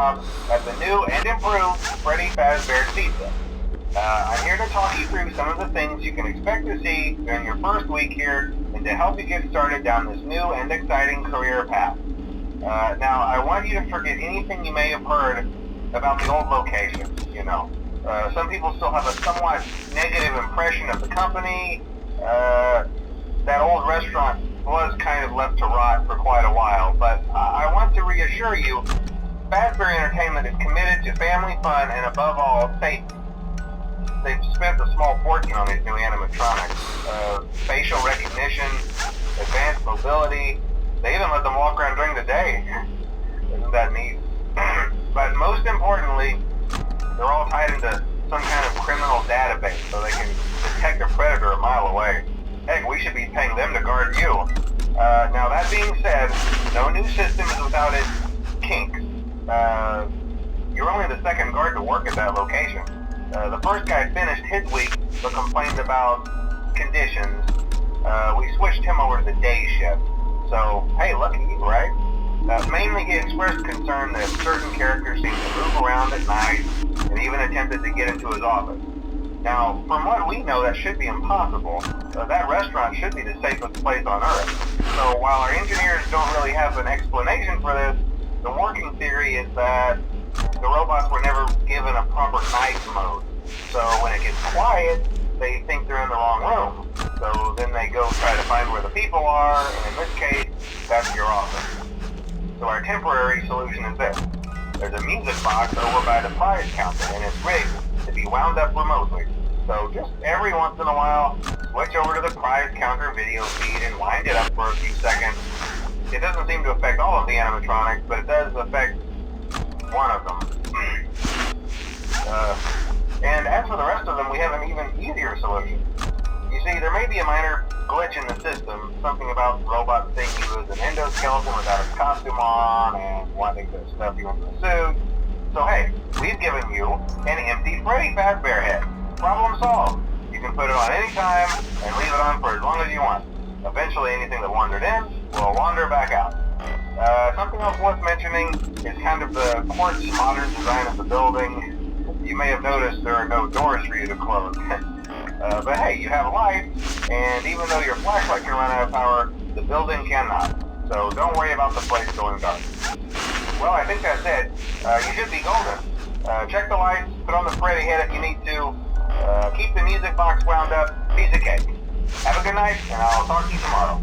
job at the new and improved Freddy Fazbear's Pizza. I'm here to talk you through some of the things you can expect to see during your first week here and to help you get started down this new and exciting career path. Now, I want you to forget anything you may have heard about the old locations, you know. Some people still have a somewhat negative impression of the company. That old restaurant was kind of left to rot for quite a while, but I want to reassure you, Fazbear Entertainment is committed to family fun and above all, safety. They've spent a small fortune on these new animatronics. Facial recognition, advanced mobility, they even let them walk around during the day. Isn't that neat? But most importantly, they're all tied into some kind of criminal database so they can detect a predator a mile away. Heck, we should be paying them to guard you. Now that being said, no new system is without its kinks. You're only the second guard to work at that location. The first guy finished his week but complained about conditions. We switched him over to the day shift. So, hey, lucky you, right? Mainly he expressed concern that certain characters seemed to move around at night and even attempted to get into his office. Now, from what we know, that should be impossible. That restaurant should be the safest place on Earth. So while our engineers don't really have an explanation for this, the working theory is that the robots were never given a proper night mode. So when it gets quiet, they think they're in the wrong room. So then they go try to find where the people are, and in this case, that's your office. So our temporary solution is this. There's a music box over by the prize counter, and it's rigged to be wound up remotely. So just every once in a while, switch over to the prize counter video feed and wind it up for a few seconds. It doesn't seem to affect all of the animatronics, but it does affect one of them. And as for the rest of them, we have an even easier solution. You see, there may be a minor glitch in the system, something about the robot thinking he was an endoskeleton without his costume on and wanting to stuff you into a suit. So hey, we've given you an empty Freddy Fazbear head. Problem solved. You can put it on any time and leave it on for as long as you want. Eventually anything that wandered in will wander back out. Something else worth mentioning is kind of the quartz modern design of the building. You may have noticed there are no doors for you to close. But hey, you have lights, and even though your flashlight can run out of power, the building cannot. So don't worry about the place going dark. Well, I think that's it. You should be golden. Check the lights, put on the Freddy head if you need to, keep the music box wound up, piece of cake. Have a good night, and I'll talk to you tomorrow.